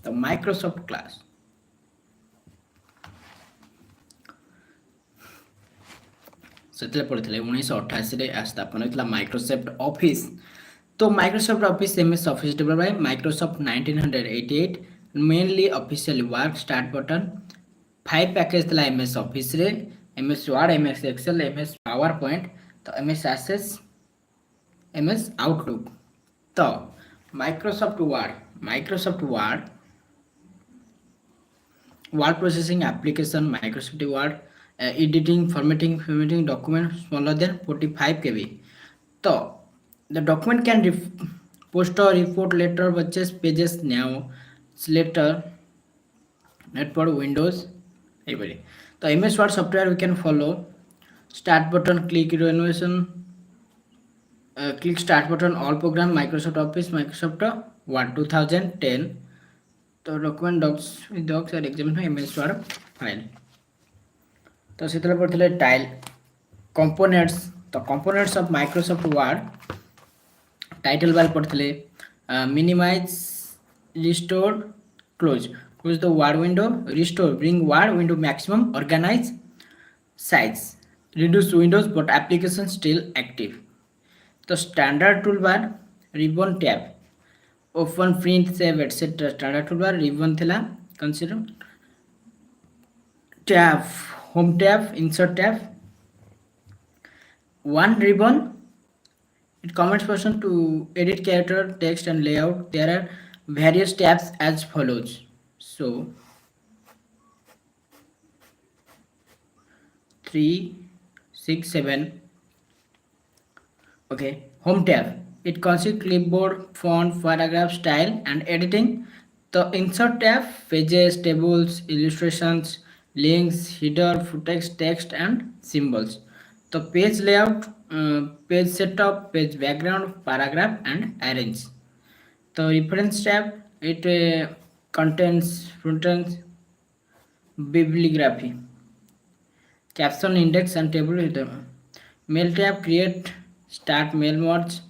तो Microsoft class से पढ़ते 1988 स्थापन होता माइक्रोसॉफ्ट ऑफिस तो Microsoft Office MS Office develop by Microsoft 1988 mainly official work start button 5 package थला एमएस ऑफिस रे MS Word MS Excel MS PowerPoint तो एमएस एक्सेस एमएस आउटलुक तो Microsoft Word word processing application Microsoft Word editing formatting document smaller than 45 kb so the document can post or report letter purchase pages now later network windows everybody so ms word software we can follow start button click renovation click start button all program Microsoft Office Microsoft Word 2010 तो document docs और exam MS Word file तो से पढ़ते tile components तो components of Microsoft Word title bar पढ़ते minimise restore close the word window restore bring word window maximum organise size reduce windows but application still active तो standard tool bar ribbon tab open print save etc standard toolbar ribbon thila consider tab home tab insert tab one ribbon it comments person to edit character text and layout there are various tabs as follows so 3 6 7 okay home tab it consists clipboard, font, paragraph, style, and editing. The insert tab, pages, tables, illustrations, links, header, footer, text, and symbols. The page layout, page setup, page background, paragraph, and arrange. The reference tab, it contains footnotes, bibliography, caption, index, and table. Mail tab, create, start mail merge.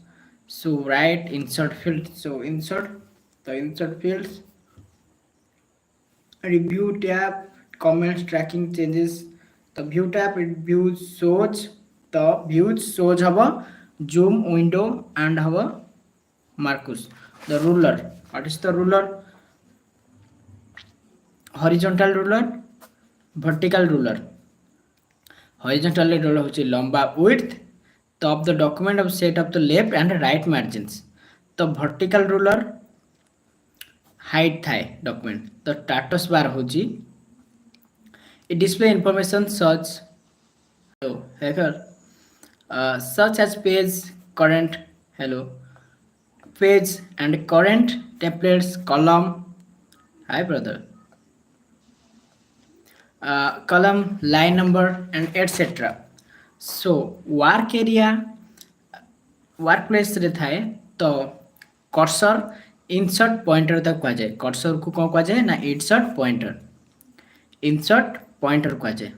So write insert field so insert the insert fields review tab comments tracking changes the view tab it views shows haba zoom window and haba marcus the ruler what is the ruler horizontal ruler vertical ruler horizontal ruler hoche lamba width top the document of set of the left and right margins the vertical ruler height thai document the status bar hoji it display information such hello here such as page current hello page and current templates column hi brother column line number and etc so work area workplace रे थाए तो cursor insert pointer तक कह जाए cursor को कौन कह जाए ना इंसर्ट पॉइंटर कह जाए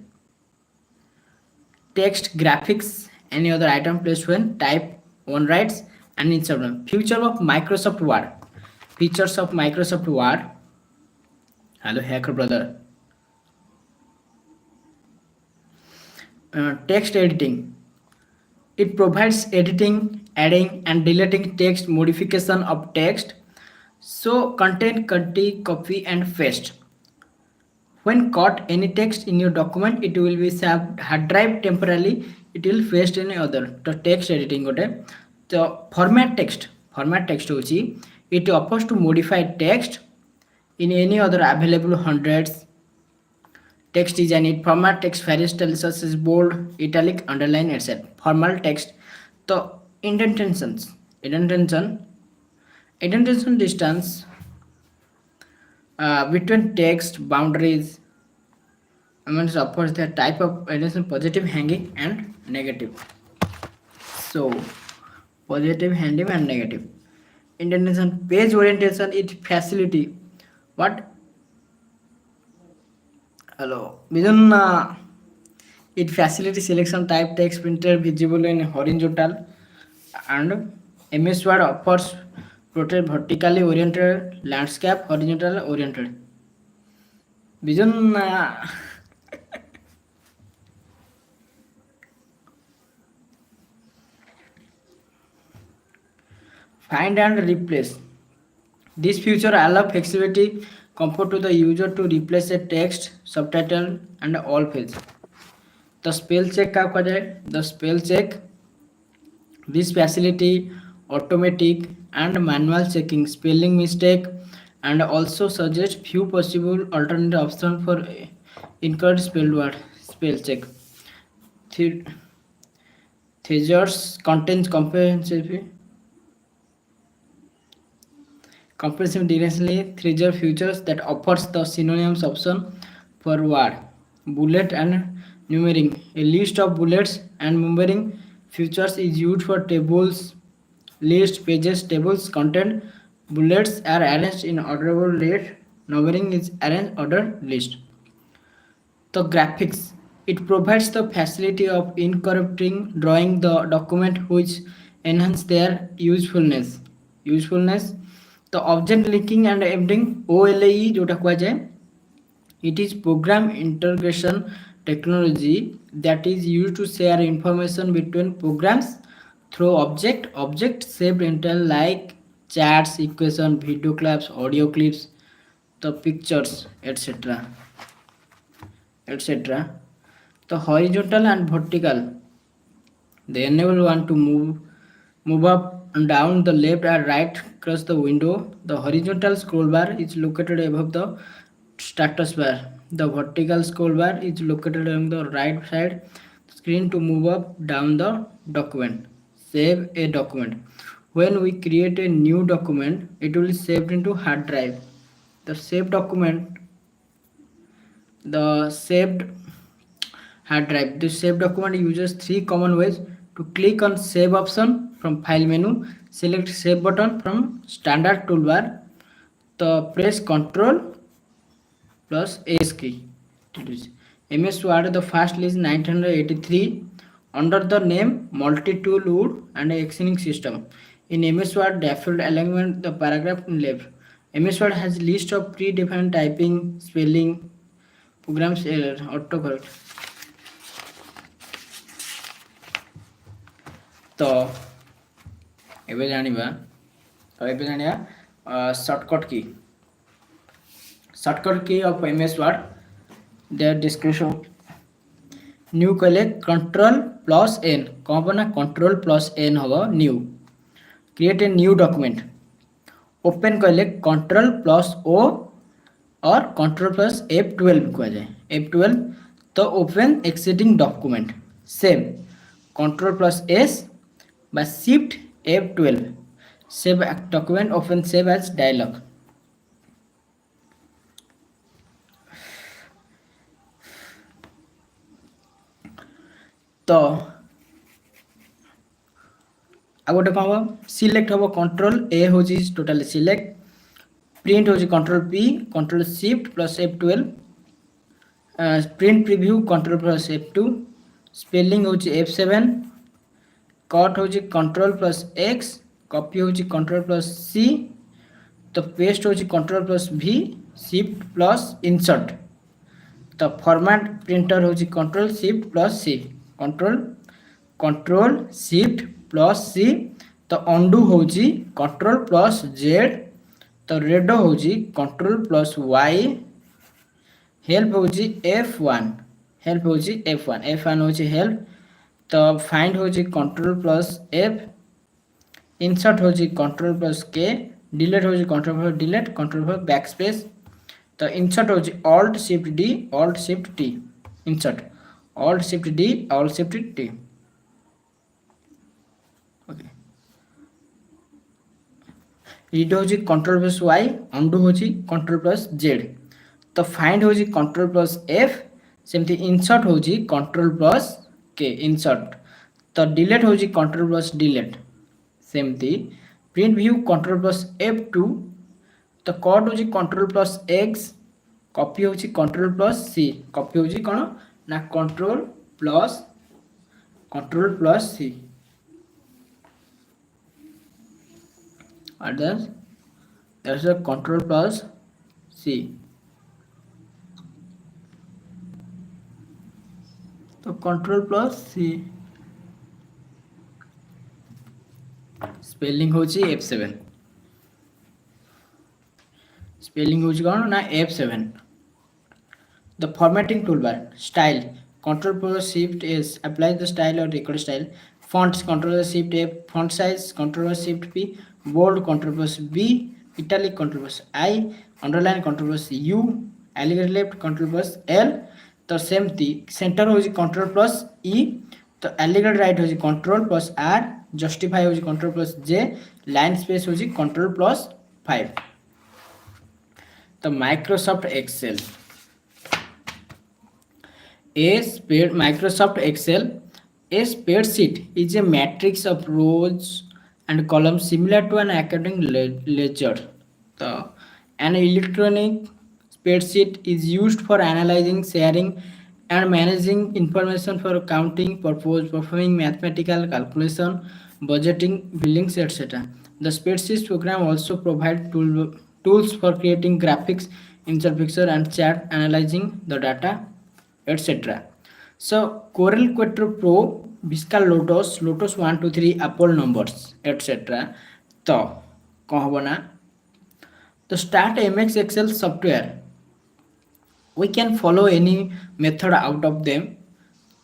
text graphics any other item placed when type one rights and insert features of Microsoft word hello hacker brother text editing it provides editing adding and deleting text modification of text so content copy and paste when caught any text in your document it will be saved hard drive temporarily it will paste in other to text editing gote so format text hochi it offers to modify text in any other available hundreds text design it format text varies styles such as bold italic underline etc formal text the indentation distance between text boundaries means offers the type of indentation positive hanging and negative so positive hanging and negative indentation page orientation it facility what hello within it facility selection type text printer visible in horizontal and ms word offers Portrait vertically oriented landscape, horizontal oriented. Vision. Find and replace. This feature allows flexibility, comfort to the user to replace a text, subtitle, and all fields. The spell check क्या कहा जाए? The spell check. This facility automatic and manual checking spelling mistake and also suggest few possible alternative options for incorrect spelled word. Spell check. Thesaurus contains comprehensive directionally thesaurus features that offers the synonyms option for word, bullet and numbering. A list of bullets and numbering features is used for tables, list, pages, tables, content. Bullets are arranged in orderable list. Numbering is arranged order list. The graphics. It provides the facility of incorporating drawing the document which enhance their usefulness. Usefulness. The object linking and embedding OLE जोटा कुहाଯାଏ. It is program integration technology that is used to share information between programs through object saved intel like chats, equation, video clips, audio clips, the pictures, etc. etc. The horizontal and vertical, they enable one to move up and down the left and right across the window. The horizontal scroll bar is located above the status bar. The vertical scroll bar is located on the right side screen to move up down the document. Save a document. When we create a new document, it will be saved into hard drive. The saved document, the saved hard drive. The save document uses three common ways: to click on save option from file menu, select save button from standard toolbar, the press Ctrl plus S key. MS Word, the first is 1983 under the name multi-tool wood and extending system. In MS Word default alignment, the paragraph in left. MS Word has list of predefined typing, spelling, programs error, autocorrect. तो ଏବେ ଜାଣିବା shortcut key of MS Word. their description. New कहले control plus N कौन hub ना control plus N हम new. Create a new document. Open कहले control plus O और control plus F12 कह जाए. F12 तो open existing document. Save control plus S by shift F12 save document open save as dialog. तो आ गोटे कौन हम सिलेक्ट हम कंट्रोल ए हूँ टोटाली सिलेक्ट. प्रिंट हूँ control P control shift plus F12. Print preview control plus F2. Spelling हूँ F7. Cut हूँ control plus X. Copy हूँ कंट्रोल प्लस सी. तो पेस्ट हूँ कंट्रोल प्लस भी. Shift plus insert. तो फॉर्मेट प्रिंटर हूँ control shift plus सी. Control shift plus सी. तो undo हूँ कंट्रोल प्लस जेड. तो रेड हूँ कंट्रोल प्लस वाई. हेल्प हूँ F1. हेल्प हूँ F1. F1 हूँ हेल्प. तो फाइंड हूँ कंट्रोल प्लस एफ. इंसर्ट हूँ कंट्रोल प्लस के. डिलीट हूँ control plus delete. Control plus back space. तो इंसर्ट हूँ alt shift D alt shift T. Insert alt shift D alt shift T. Okay read हूँ control plus Y. Undo हूँ control plus Z. तो find हूँ control plus F. सेमती insert हूँ control plus के insert. तो delete हूँ control plus delete. सेमती print view control plus F2. तो कट हूँ कंट्रोल प्लस एक्स. कॉपी हूँ कंट्रोल प्लस सी. कॉपी हूँ कौन ना control plus C. others. There's a control plus C. So control plus C. Spelling होची F7. Spelling होची कौन ना F7. The formatting toolbar style control plus shift S applies the style or record style. Fonts control plus shift F. Font size control plus shift P. Bold control plus B. Italic control plus I. Underline control plus U. Alligator left control plus L. तो सेमती centre होची control plus E तो एलिगेट right होची control plus R justify होची control plus J line space होची control plus 5 तो Microsoft Excel Microsoft Excel, a spreadsheet is a matrix of rows and columns similar to an accounting ledger. So, an electronic spreadsheet is used for analyzing, sharing, and managing information for accounting purpose, performing mathematical calculation, budgeting, billings, etc. The spreadsheet program also provides tools for creating graphics, insert picture, and chart, analyzing the data, etc. So Corel Quattro Pro, Viscal Lotus, Lotus 1, 2, 3, Apple numbers, etc. तो कौन होगा ना तो start MX Excel software. We can follow any method out of them.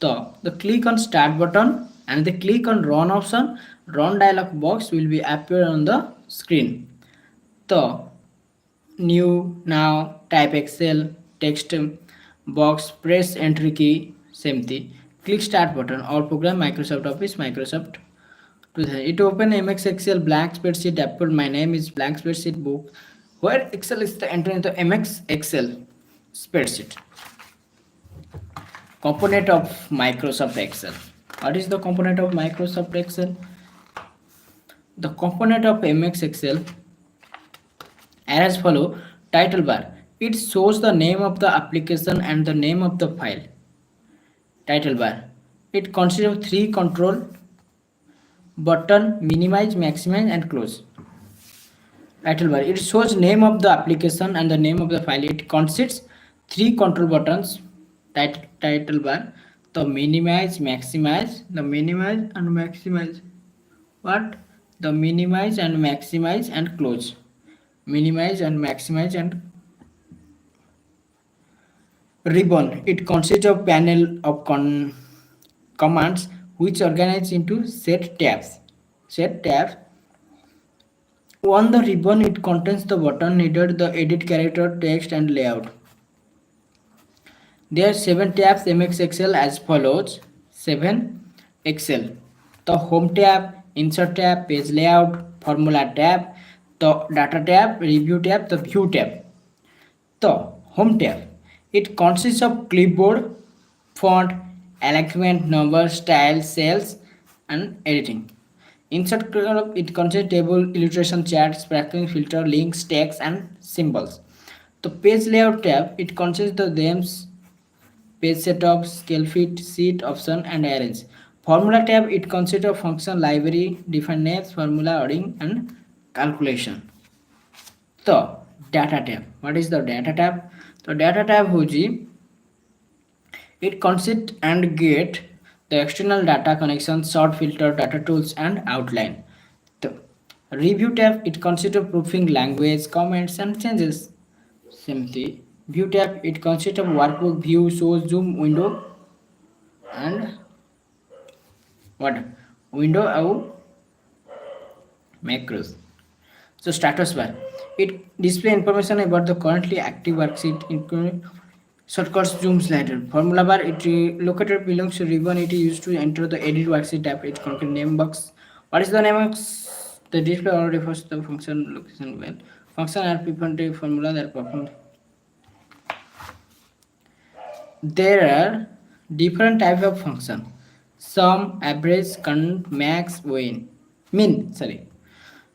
So the click on start button and the click on run option. Run dialog box will be appear on the screen. So new now type Excel text box press entry key same thing click start button all program Microsoft Office Microsoft 2000 it open MX Excel blank spreadsheet Apple my name is blank spreadsheet book where Excel is the enter into MX Excel spreadsheet component of Microsoft Excel. What is the component of Microsoft Excel? The component of MX Excel as follow title bar. It shows the name of the application and the name of the file. Title bar. It consists of 3 control button minimize, maximize and close. Title bar. It shows name of the application and the name of the file. It consists 3 control buttons. Title bar. The minimize, maximize, the minimize and maximize. What? The minimize and maximize and close. Minimize and maximize and ribbon. It consists of panel of commands which organize into set tabs. On the ribbon it contains the button needed, the edit character, text and layout. There are 7 tabs MX Excel as follows. 7 Excel. The home tab, insert tab, page layout, formula tab, the data tab, review tab, the view tab. The home tab. It consists of clipboard, font, alignment, number, style, cells, and editing. Insert column, it contains table, illustration, charts, sparkling, filter, links, text, and symbols. The page layout tab, it consists of themes, page setup, scale fit, sheet, option, and arrange. Formula tab, it consists of function, library, define names, formula, ordering, and calculation. The data tab. What is the data tab? The data tab hoji it consists and get the external data connection, sort filter, data tools and outline. The review tab it consists of proofing language, comments and changes. Simply view tab it consists of workbook, view, shows, zoom, window and what window or macros. So status bar it display information about the currently active worksheet including shortcuts, zoom slider. Formula bar it located belongs to ribbon. It is used to enter the edit worksheet tab. It contains name box. What is the name box? The display already refers to the function location well. Function are preferred formula that perform. There are different types of function. Sum, average, count, max, mean.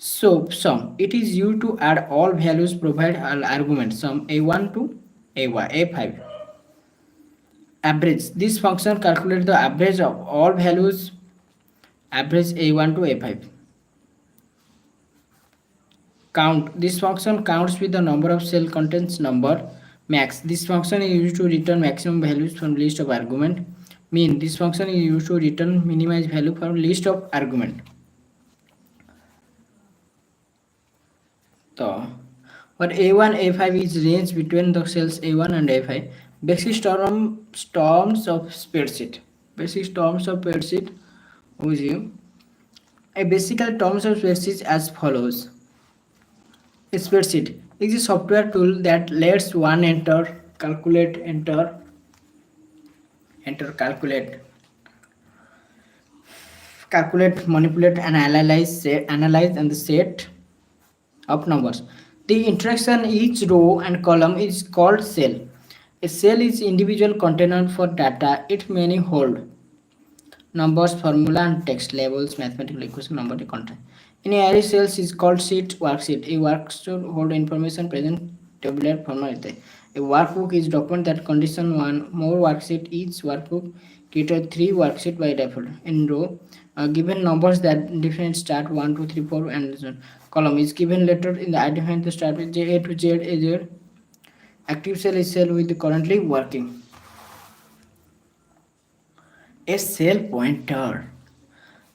So sum it is used to add all values provide all arguments sum a1 to a5. Average this function calculates the average of all values average a1 to a5. count. This function counts with the number of cell contains number. Max. This function is used to return maximum values from list of argument. Mean. This function is used to return minimize value from list of argument. So what A1 A5 is range between the cells A1 and A5. Basic storms of spreadsheet. Basic storms of spreadsheet with you. A basic terms of spreadsheet as follows. A spreadsheet is a software tool that lets one enter, calculate, manipulate, and analyze and the set of numbers. The interaction each row and column is called cell. A cell is individual container for data it may hold. Numbers, formula, and text labels, mathematical equation, number content. In a array cells is called sheet, worksheet. A worksheet hold information present tabular format. A workbook is document that condition one more worksheet. Each workbook created 3 worksheet by default. In row, given numbers that different start 1, 2, 3, 4, and so on. Column is given letter in the identifying the start with J A to Z A Z. Active cell is cell with the currently working. A cell pointer.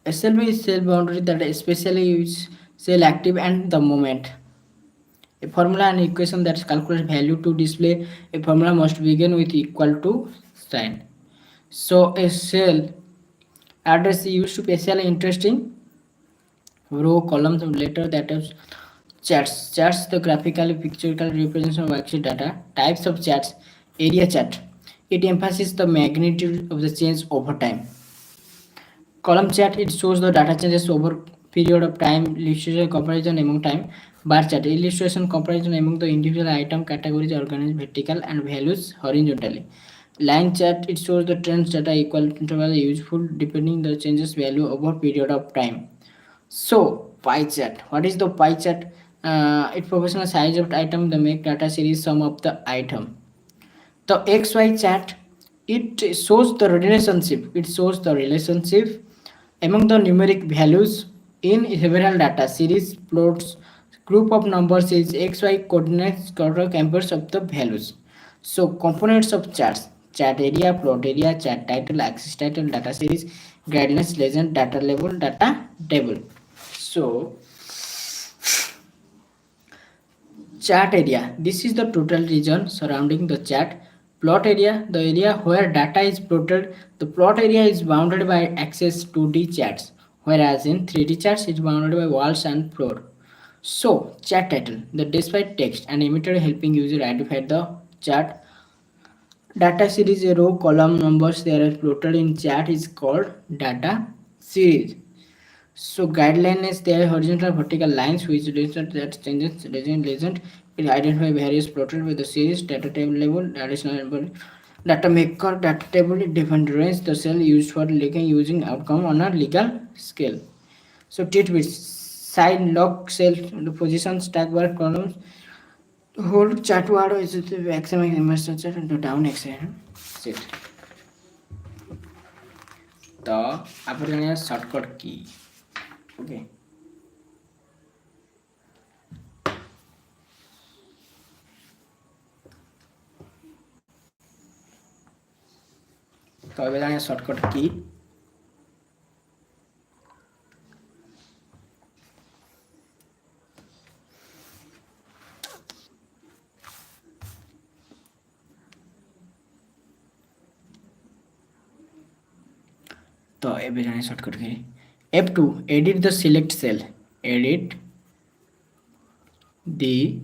A cell is cell boundary that especially use cell active and the moment. A formula and equation that calculates value to display a formula must begin with equal to sign. So a cell address is used to specially interesting row columns of letter that is chats. Chats the graphical pictorial representation of worksheet data. Types of chats. Area chat. It emphasizes the magnitude of the change over time. Column chart, it shows the data changes over period of time. Illustration comparison among time. Bar chart, illustration comparison among the individual item categories organized vertical and values horizontally. Line chart, it shows the trends data equal interval useful depending the changes value over period of time. So pie chart, what is the pie chart? It proportional size of item the make data series sum of the item. The XY chart, it shows the relationship. It shows the relationship among the numeric values in several data series. Plots group of numbers is XY coordinates compares of the values. So components of charts: chart area, plot area, chart title, axis title, data series, guidelines, legend, data label, data table. So chart area, this is the total region surrounding the chart. Plot area, the area where data is plotted. The plot area is bounded by axis 2D charts, whereas in 3D charts it is bounded by walls and floor. So chart title, the despite text and emitter helping user identify the chart. Data series, a row column numbers they are plotted in chart is called data series. So guideline is there horizontal vertical lines which represent that changes legend. It identify various plotted with the series data table level additional data maker data table different the cell used for linking using outcome on a legal scale. So tidbits: side log cell the position stack bar columns whole chart word is the maximum image structure and the down exit. The upper shortcut key. Okay. तो अब जाने shortcut की तो अब जाने shortcut की F2 edit the select cell. Edit the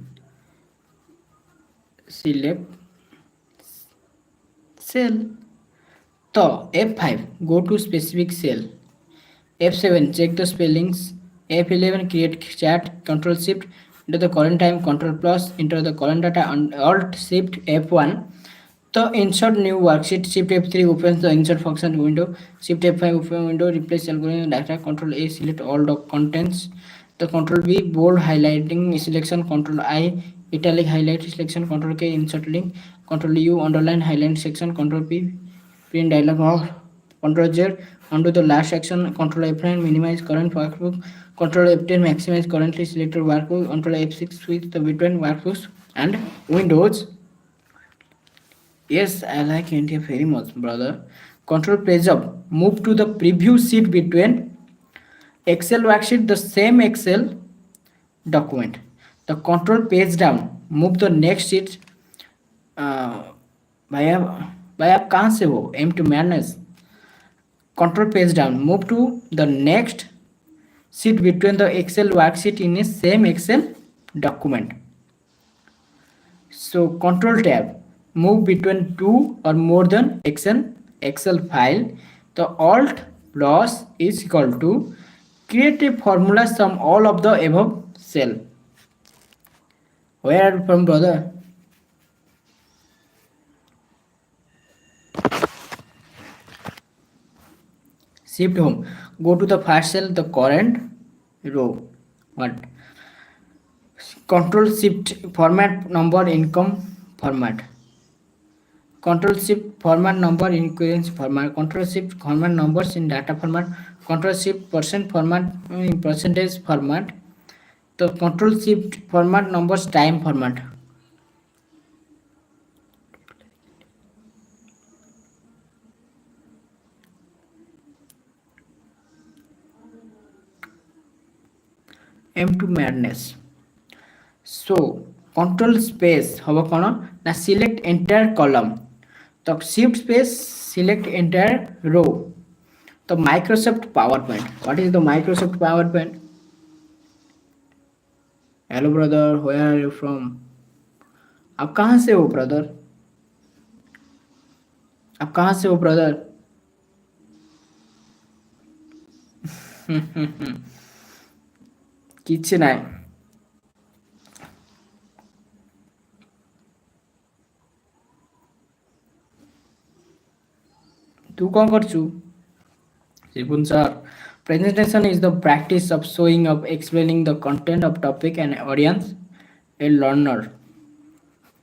select cell. So F5 go to specific cell. F7 check the spellings. F11 create chart. Control Shift into the current time. Control plus enter the current data. And Alt Shift F1. So insert new worksheet. Shift F3 opens the insert function window. Shift F5 open window. Replace algorithm data. Control A select all the contents. The Control B bold highlighting selection. Control I italic highlight selection. Control K insert link. Control U underline highlight section. Control P print dialog box. Control Z undo the last section. Control F9 minimize current workbook. Control F10 maximize currently selected workbook. Control F6 switch the between workbooks and windows. Yes, I like India very much, brother. Control page up. Move to the preview sheet between Excel worksheet, the same Excel document. The control page down. Move the next sheet. Uh, भाई आप कहाँ से हो? Aim to madness. Control page down. Move to the next sheet between the Excel worksheet in a same Excel document. So control tab, move between two or more than Excel file. The alt plus is equal to create a formula sum all of the above cell. Where are you from, brother? Shift home. Go to the first cell, the current row. What? Control shift format number income format. Control shift format number in queries format. Control shift format numbers in data format. Control shift percent format in percentage format. The control shift format numbers time format. M2 madness. So control space hobo kono na select entire column. The shift space select entire row. The Microsoft PowerPoint. What is the Microsoft PowerPoint? Hello brother, where are you from? आप कहाँ से हो brother? आप कहाँ से हो brother? କିଛି ନାହିଁ। ତୁ କ'ଣ କରୁଛୁ? Sibun sir, presentation is the practice of showing up, explaining the content of topic and audience, a learner.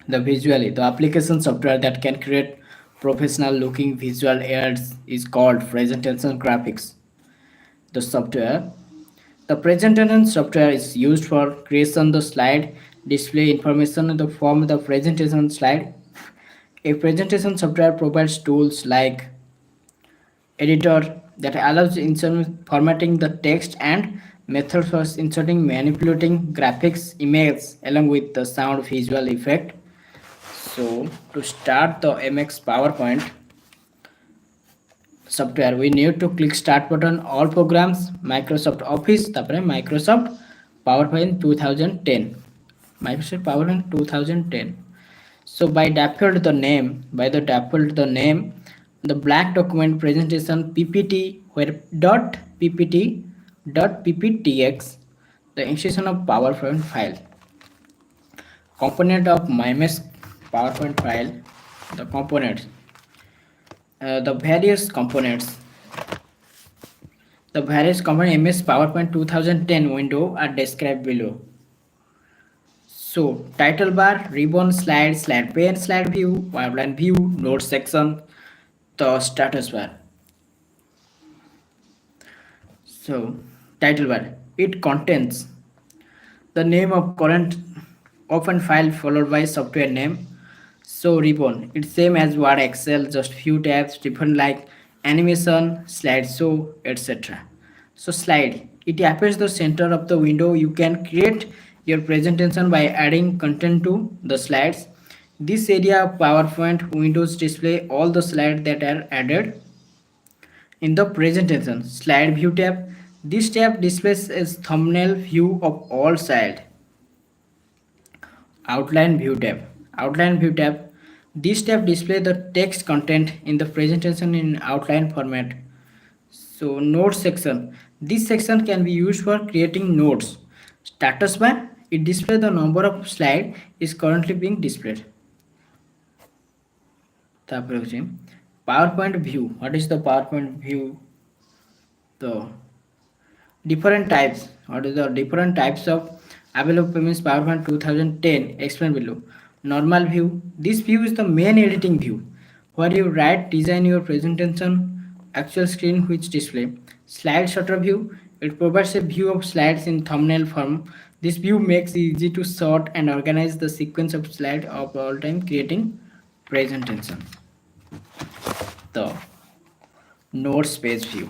The visually, the application software that can create professional looking visual aids is called presentation graphics. The software, the presentation software is used for creation the slide, display information in the form of the presentation slide. A presentation software provides tools like editor that allows formatting the text and methods for inserting manipulating graphics images along with the sound visual effect. So to start the MX PowerPoint software, we need to click start button, all programs, Microsoft Office, tapare Microsoft PowerPoint 2010, Microsoft PowerPoint 2010. So by default the name, the black document presentation PPT where .ppt.pptx, the extension of PowerPoint file. Component of MyMS PowerPoint file, the components. The various components MS PowerPoint 2010 window are described below. So title bar, ribbon, slide pane, slide view, outline view, notes section, the status bar. So title bar, it contains the name of current open file followed by software name. So ribbon, it's same as Word, Excel, just few tabs, different like animation, slideshow, etc. So slide, it appears the center of the window. You can create your presentation by adding content to the slides. This area of PowerPoint windows display all the slides that are added in the presentation. Slide view tab, this tab displays a thumbnail view of all slides. Outline view tab, this tab displays the text content in the presentation in outline format. So notes section, this section can be used for creating notes. Status bar, it displays the number of slide is currently being displayed. PowerPoint view, what is the PowerPoint view? The different types, what is the different types of available means PowerPoint 2010 explained below. Normal view, this view is the main editing view where you write, design your presentation, actual screen which display. Slide shutter view, It provides a view of slides in thumbnail form. This view makes it easy to sort and organize the sequence of slides of all time, creating presentation. The notes page view.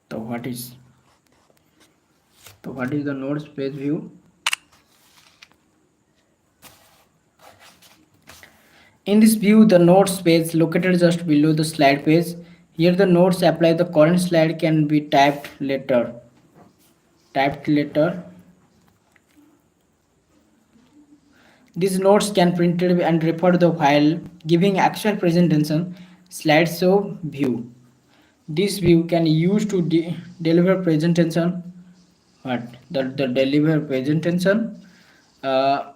So what is the notes page view? In this view, the notes page located just below the slide page. Here the notes apply the current slide can be typed later. These notes can printed and refer to the file, giving actual presentation slideshow view. This view can use to deliver presentation. The deliver presentation uh,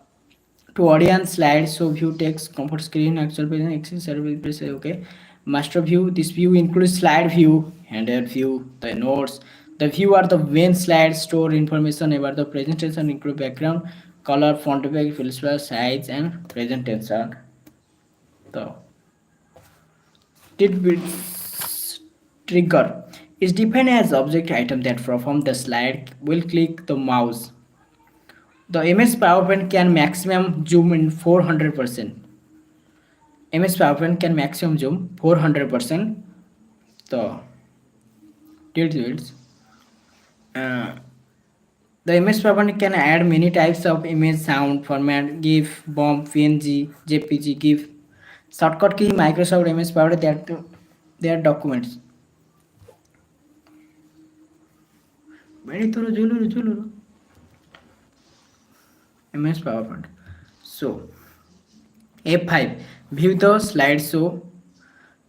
to audience slides. So view text, comfort screen, actual presentation, access service. Okay, master view. This view includes slide view, header view, the notes. The view are the main slides store information about the presentation, include background, color, font effect, filter, size, and presentation. The tidbits trigger is defined as object item that perform the slide will click the mouse. The MS PowerPoint can maximum zoom in 400%. MS PowerPoint can maximum zoom 400%. The tilt uh, the image PowerPoint can add many types of image, sound, format, GIF, BOM, PNG, JPG, GIF. Shortcut key Microsoft Image PowerPoint that their documents. Very thorough, Juluru. MS PowerPoint. So F5 view the slideshow.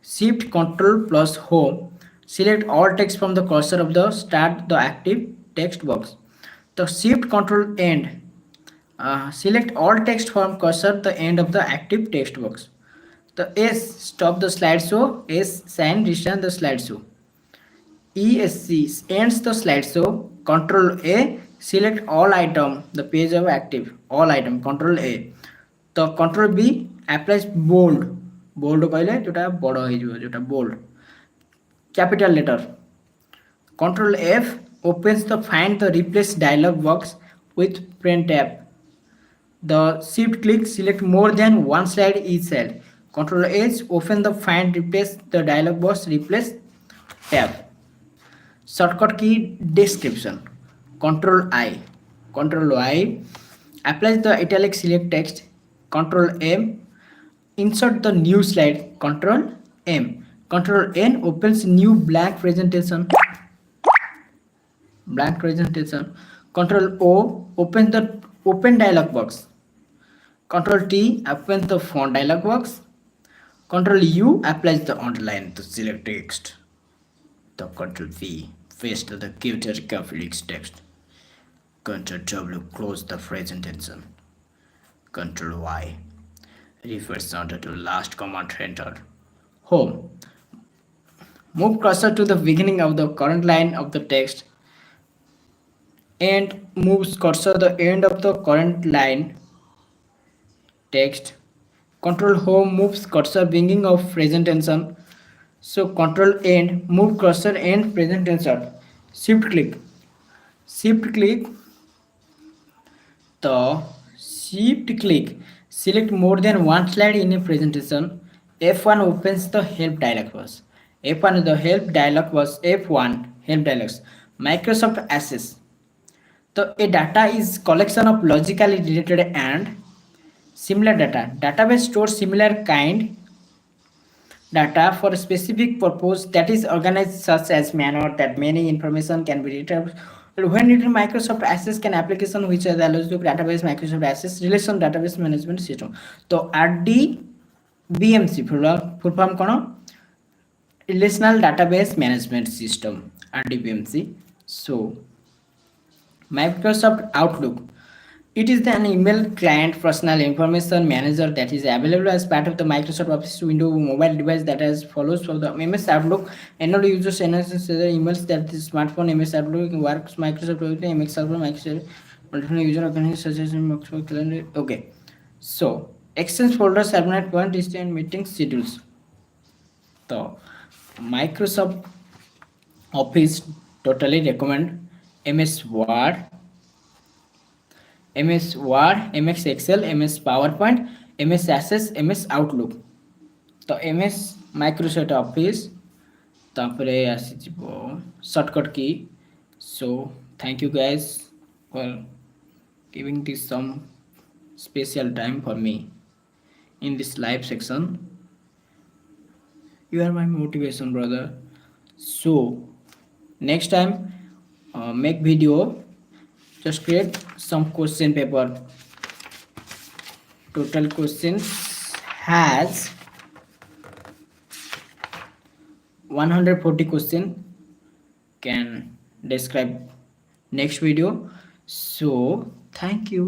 Shift Control plus Home. Select all text from the cursor of the start the active text box. The Shift Control End. Select all text from cursor the end of the active text box. The S stop the slideshow. S sign return the slideshow. ESC ends the slideshow. Control A select all item the page of active all item Control A. The Control B applies bold. Bold कहले जोटा बड़ हो जोटा bold. Capital letter. Control F opens the find the replace dialog box with print tab. The shift click select more than one slide each slide. Control H open the find replace the dialog box replace tab. Shortcut key description. Control I. Control I applies the italic select text. Control M insert the new slide. Control M. Control N opens new blank presentation. Control O opens the open dialog box. Control T opens the font dialog box. Control U applies the underline to select text. The Control V paste the keyword conflicts text. Control W close the presentation. Control Y refers order to last command enter. Home. Move cursor to the beginning of the current line of the text and moves cursor the end of the current line text. Control home moves cursor beginning of presentation. So control end move cursor end presentation. Shift click the shift click select more than one slide in a presentation. F1 opens the help dialog box. F1 is the help dialog box. F1 help dialogs. Microsoft Access. The a data is collection of logically related and similar data. Database stores similar kind data for a specific purpose that is organized such as manner that many information can be retrieved. When it Microsoft Access can application which allows the database Microsoft Access relation database management system. तो RDBMC full form कौन? Relational Database Management System RDBMC. So Microsoft Outlook. It is an email client personal information manager that is available as part of the Microsoft Office Windows mobile device that as follows from the MS Outlook. Annual users analysis the emails that the smartphone MS Outlook works Microsoft Outlook MS Outlook Microsoft alternate user organizations such as Microsoft Calendar. Okay. So Exchange folder subnet point is and meeting schedules. তো Microsoft office totally recommend ms word, ms excel, ms powerpoint, ms access, ms outlook। তো ms Microsoft office, তারপরে আসিଯିବ shortcut key. So thank you guys for giving this some special time for me in this live section. You are my motivation, brother. So next time, make video, just create some question paper. Total questions has 140 question, can describe next video. So thank you.